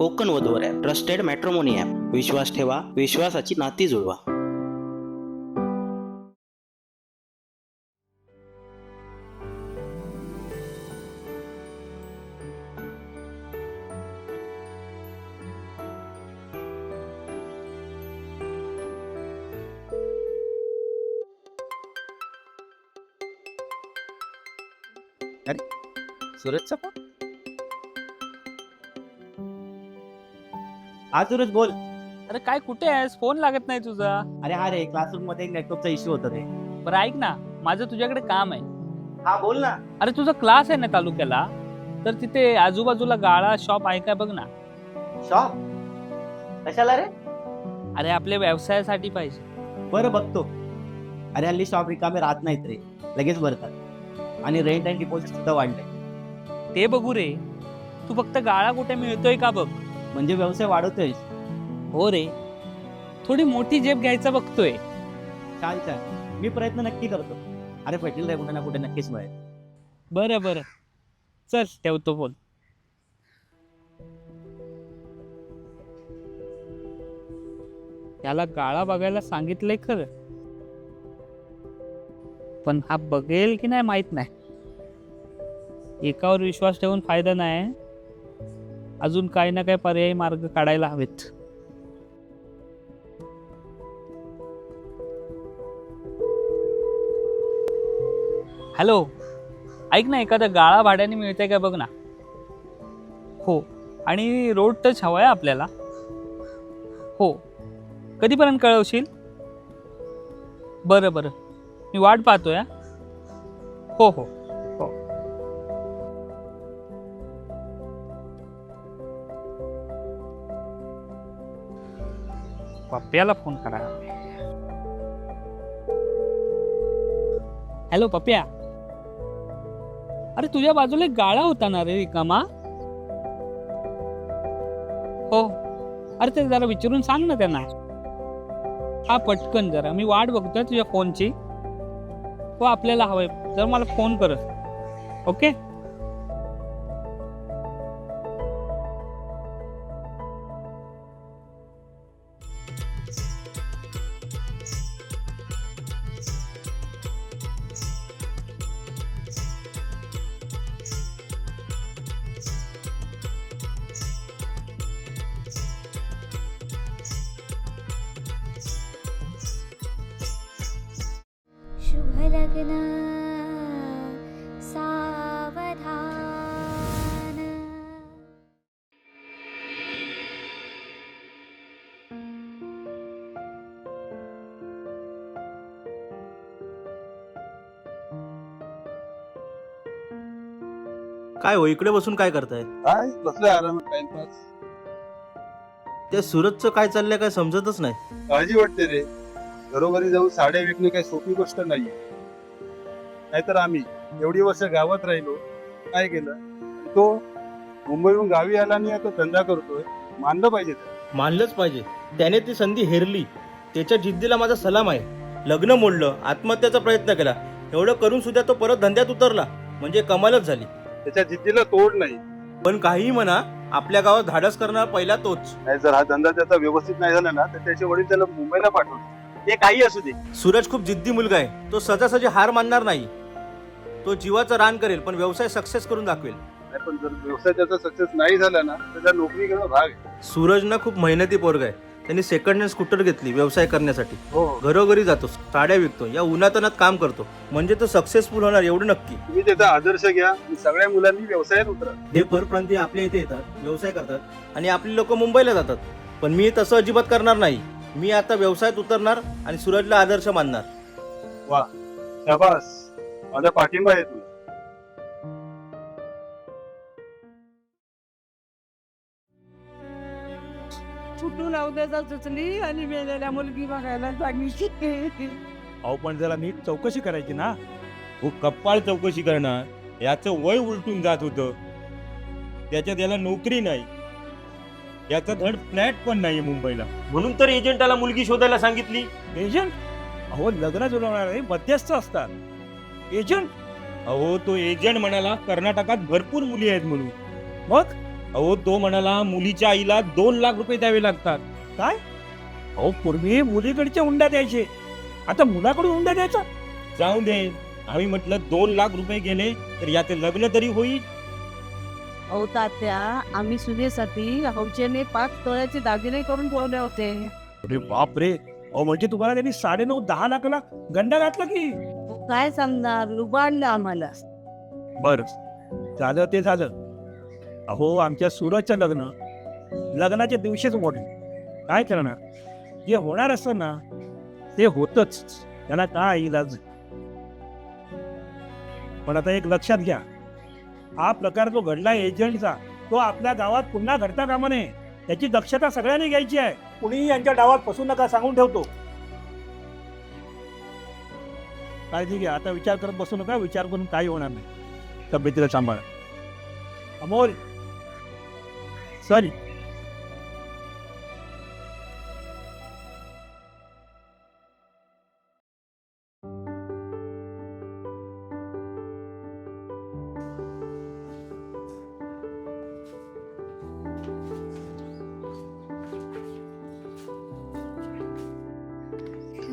कोकण वधूवर app, trusted matrimony app. विश्वास ठेवा, विश्वासाची नाती जुळवा. सूरजचा फोन. हा सूरज बोल. अरे काय कुठे आहेस? फोन लागत नाही तुझा. अरे हा रे, क्लासरूम मध्ये एक नेटवर्कचा इश्यू होता रे. बरं ऐक ना, माझं तुझ्याकडे काम आहे. हा बोल ना. अरे तुझा क्लास आहे ना तालुक्याला, तर तिथे आजूबाजूला गाळा शॉप आहे का बघ ना. शॉप कशाला रे? अरे आपल्या व्यवसायासाठी पाहिजे. बरं बघतो. अरे हल्ली शॉप रिकामे राहत नाहीत रे, लगेच भरतात. आणि रेंट अँड डिपॉझिट सुद्धा वाढलंय. ते बघू रे, तू फक्त गाळा कुठे मिळतोय का बघ. म्हणजे व्यवसाय वाढवतोय. हो रे, थोडी मोठी जेब घ्यायचा बघतोय. छान छान, मी प्रयत्न नक्की करतो. अरे भेटेल रे, कुठे ना कुठे नक्कीच मिळेल. बरं बरं, चल ठेवतो फोन. याला गाळा बघायला सांगितलंय खरं, पण हा बघेल की नाही माहित नाही. एकावर विश्वास ठेवून फायदा नाही, अजून काही ना काही पर्यायी मार्ग काढायला हवेत. हॅलो, ऐक ना, एखादा गाळा भाड्याने मिळतंय का बघ ना. हो, आणि रोड टच हवाय आपल्याला. हो, कधीपर्यंत कळवशील? बरं बरं, मी वाट पाहतोय. हो हो हो. पप्प्याला फोन करा. हॅलो पप्प्या, अरे तुझ्या बाजूला एक गाळा होता ना रे रिकामा. हो, अरे ते जरा विचारून सांग ना त्यांना. हा पटकन जरा, मी वाट बघतोय तुझ्या फोनची. हो आपल्याला हवंय, जर मला फोन कर. ओके. शुभ लग्न सावधान. काय हो, इकडे बसून काय करताय? काय बसलोय आरामात टाइमपास. त्या सूरजचं काय चाललंय काय समजतच नाही. काळजी वाटते रे. घरोघरी जाऊन साड्या विकणे काही सोपी गोष्ट नाहीये. नाहीतर आम्ही एवढी वर्ष गावात राहिलो, काय केलं? तो मुंबईहून गावी आला आणि आता धंदा करतोय. मानलं पाहिजे त्याला. मानलंच पाहिजे. त्याने ती संधी हेरली. त्याच्या जिद्दीला माझा सलाम आहे. लग्न मोडलं, आत्महत्याचा प्रयत्न केला, एवढं करून सुद्धा तो परत धंद्यात उतरला, म्हणजे कमालच झाली. त्याच्या जिद्दीला तोड नाही. पण काहीही म्हणा, आपल्या गावात धाडस करणारा पहिला तोच. नाही जर हा धंदा त्याचा व्यवस्थित नाही झाला ना, तर त्याचे वडील त्याला मुंबईला पाठवले. ते काही असू दे. सूरज खूप जिद्दी मुलगा आहे. तो सहजासहजी हार मानणार नाही. तो जीवाचं रान करेल, पण व्यवसाय सक्सेस करून दाखवेल. नाही पण जर व्यवसाय त्याचा सक्सेस नाही झाला ना, त्याच्या नोकरी करणं भाग आहे. सूरज ना खूप मेहनती पोरगा आहे. त्यांनी सेकंड हँड स्कूटर घेतली व्यवसाय करण्यासाठी. हो, घरोघरी जातो, साड्या विकतो, या उन्हातानात काम करतो, म्हणजे तो सक्सेसफुल होणार एवढं नक्की. तुम्ही त्याचा आदर्श घ्या आणि सगळ्या मुलांनी व्यवसायात उतरा. हे परप्रांतीय आपल्या इथे येतात, व्यवसाय करतात आणि आपली लोक मुंबईला जातात. पण मी तसं अजिबात करणार नाही. मी आता व्यवसायात उतरणार आणि सूरजला आदर्श मानणार. वा, शाबास, माझा पाठिंबा आहे तुला. कुठून अवध्याचा सुचली आणि मेलेल्या मुलगी बघायला सांगितली. अहो पण जरा नीट चौकशी करायची ना. हो कप्पाळ चौकशी करणार. याचं वय उलटून जात होतं. त्याच्यात याला नोकरी नाही, याचा धड फ्लॅट पण नाही मुंबईला. म्हणून तर एजंटाला मुलगी शोधायला सांगितली. एजंट? अहो लग्न जुळवणारे मध्यस्थ असतात. एजंट? अहो तो एजंट म्हणाला कर्नाटकात भरपूर मुली आहेत म्हणून. मग अहो तो म्हणाला मुलीच्या आईला 2 लाख रुपये द्यावे लागतात. काय? अहो पूर्वी मुलीकडच्या हुंडा द्यायचे, आता मुलाकडून हुंडा द्यायचा? जाऊ दे, आम्ही म्हटलं 2 लाख रुपये गेले तर याचे लग्न तरी होईल. अहो तात्या, आम्ही सुनेसाठी हौशेने 5 तोळ्याचे दागिने करून ठेवले होते. अरे बाप रे, अहो म्हणजे तुम्हाला त्यांनी 9.5-10 लाखाला गंडा घातला की? काय सांगणार, लुबाडलं आम्हाला. बर, झालं ते झालं. अहो आमच्या सूरजचं लग्नाच्या दिवशीच मोडलं. काय करणार, जे होणार असतं ना ते होतच, त्याला काय इलाज. पण आता एक लक्षात घ्या, हा प्रकार जो घडला एजंटचा, तो आपल्या गावात पुन्हा घडता कामा नये. त्याची दक्षता सगळ्यांनी घ्यायची आहे. कुणीही यांच्या डावात फसू नका, सांगून ठेवतो. काळजी घ्या, आता विचार करत बसू नका. विचार करून काही होणार नाही. तब्येतीला सांभाळा. अमोल सॉरी.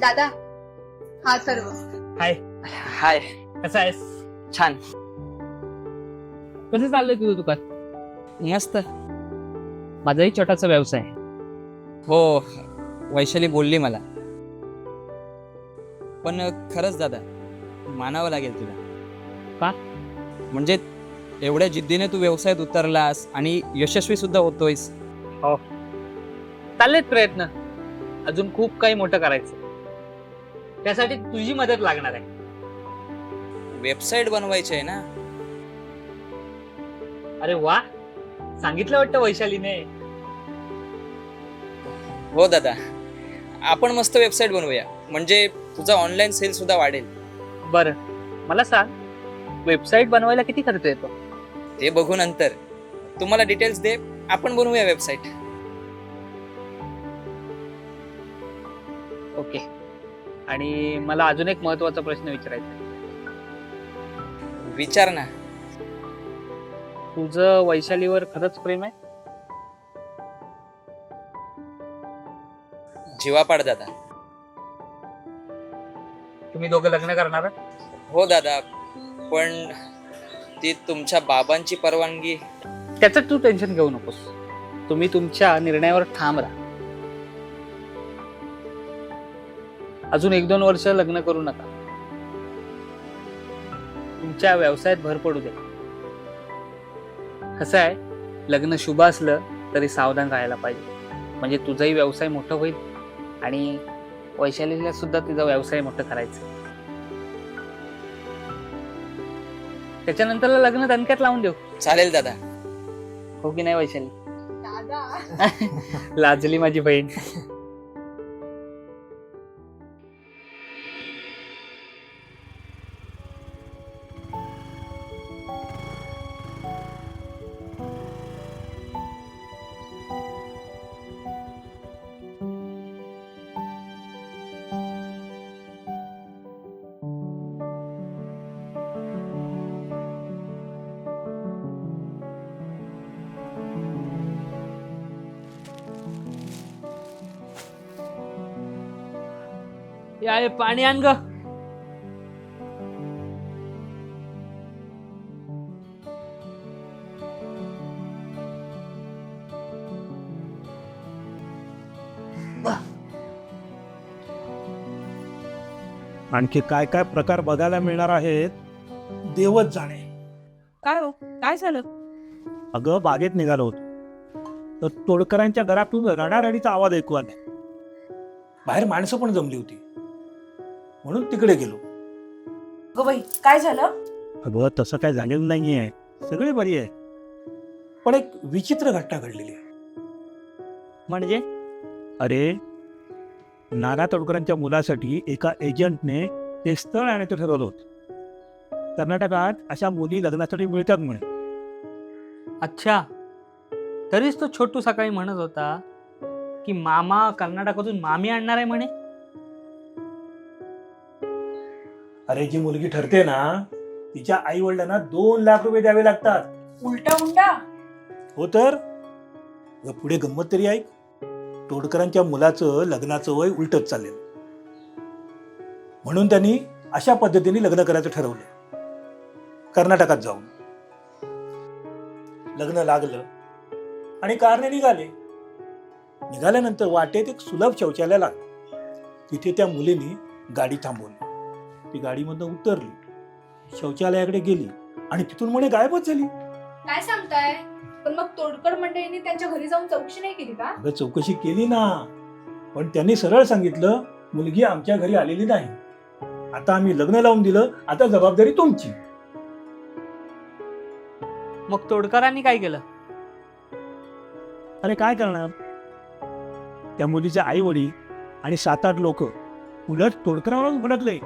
दादा, हा सर्व. हाय, हाय. कसं आहेस? छान. कसं चाललंय तुझं दुकान? मस्त. माझाही छोटासा व्यवसाय. हो, वैशाली बोलली मला. पण खरंच दादा, मानावं लागेल तुला. का? म्हणजे एवढ्या जिद्दीने तू व्यवसायात उतरलास आणि यशस्वी सुद्धा होतोयस. हो, चाललेत प्रयत्न. अजून खूप काही मोठं करायचं. त्यासाठी तुझी मदत लागणार आहे. वेबसाईट बनवायची आहे ना? अरे वा, सांगितलं वाटतं वैशालीने. हो दादा, आपण मस्त वेबसाईट बनवूया. म्हणजे तुझा ऑनलाईन सेल सुद्धा वाढेल. बरं, मला सांग, वेबसाईट बनवायला किती खर्च येतो? ते बघू नंतर. तुम्हाला डिटेल्स दे, आपण बनवूया वेबसाईट. ओके. आणि मला अजून एक महत्वाचा प्रश्न विचारायचा आहे. विचार ना. तुझं वैशालीवर खरंच प्रेम आहे? जीवापाड दादा. तुम्ही दोघं लग्न करणार? हो दादा, पण ती तुमच्या बाबांची परवानगी. त्याचं तू टेन्शन घेऊ नकोस. तुम्ही तुमच्या निर्णयावर ठाम राहा. अजून 1-2 वर्ष लग्न करू नका. तुमच्या व्यवसायात भर पडू द्या. कसं आहे, लग्न शुभ असलं तरी सावधान राहायला पाहिजे. म्हणजे तुझाही व्यवसाय मोठा होईल आणि वैशालीला सुद्धा तिचा व्यवसाय मोठा करायचा. त्याच्यानंतर लग्न दणक्यात लावून देऊ. चालेल दादा. हो की नाही वैशाली? दादा, लाजली माझी बहीण. या पाणी आण ग. आणखी काय काय प्रकार बघायला मिळणार आहेत, देवच जाणे. काय हो, काय झालं? अगं बागेत निघालो होतो, तर तोडकरांच्या घरातून रडारडीचा आवाज ऐकू आला. बाहेर माणसं पण जमली होती, म्हणून तिकडे गेलो. गो बाई, काय झालं? अगं तसं काय झालेलं नाहीये, सगळी बरी आहे. पण एक विचित्र घटना घडलेली आहे. म्हणजे? अरे, नाना तोडकरांच्या मुलासाठी एका एजंटने ते स्थळ आणायचं ठरवलं होतं. कर्नाटकात अशा मुली लग्नासाठी मिळतात म्हणे. अच्छा, तरीच तो छोटू सकाळी म्हणत होता की मामा कर्नाटकातून मामी आणणार आहे म्हणे. अरे, जी मुलगी ठरते ना, तिच्या आई वडिलांना 2 लाख रुपये द्यावे लागतात. उलटा हुंडा? हो तर पुढे गंमत तरी ऐक. तोडकरांच्या मुलाचं लग्नाचं वय उलटत चाललेलं, म्हणून त्यांनी अशा पद्धतीने लग्न करायचं ठरवलं, कर्नाटकात जाऊन. लग्न लागलं आणि कारने निघाल्यानंतर वाटेत एक सुलभ शौचालय लागलं. तिथे त्या मुलीने गाडी थांबवली. ती गाडीमधनं उतरली, शौचालयाकडे गेली आणि तिथून म्हणे गायबच झाली. काय सांगताय? पण मग तोडकर मंडळींनी त्यांच्या घरी जाऊन चौकशी नाही केली का? अगं चौकशी केली ना, पण त्यांनी सरळ सांगितलं मुलगी आमच्या घरी आलेली नाही, आता आम्ही लग्न लावून दिलं, आता जबाबदारी तुमची. मग तोडकरांनी काय केलं? अरे काय करणार, त्या मुलीचे आई वडील आणि 7-8 लोक उलट तोडकरांवरच भडकले.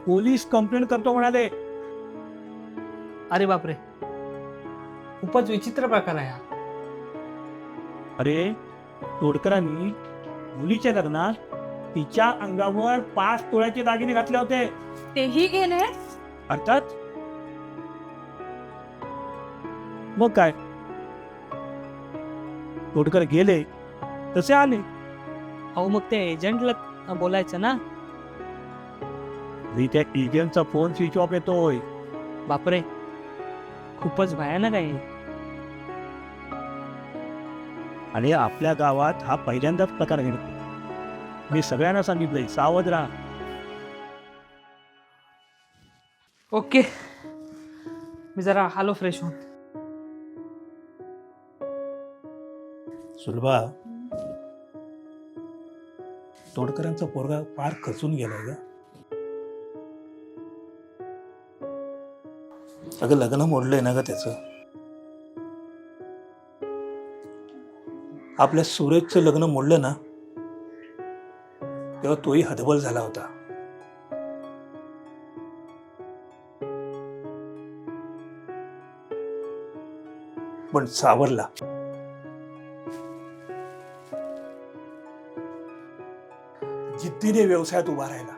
पोलीस कंप्लेंट करतो म्हणाले. अरे बापरे, खूपच विचित्र प्रकार आहे हा. अरे तोडकरांनी मुलीच्या लग्नात तिच्या अंगावर 5 तोळ्याचे दागिने घातले होते. तेही गेले? अर्थात. मग काय, तोडकर गेले तसे आले. अहो मग ते एजंटला बोलायचं ना. त्या एजंटचा फोन स्विच ऑफ येतोय. बापरे, खूपच भयानक आहे. आणि आपल्या गावात हा पहिल्यांदाच प्रकार घडतो. मी सगळ्यांना सांगितलंय, सावध राहा. ओके, मी जरा आलो फ्रेश होऊन. सुलभा, तोडकरांचा पोरगा फार खचून गेलाय ग. अगं लग्न मोडलंय ना ग त्याचं. आपल्या सुरेशचं लग्न मोडलं ना, तेव्हा तोही हतबल झाला होता. पण सावरला. जिद्दीने व्यवसायात उभा राहिला.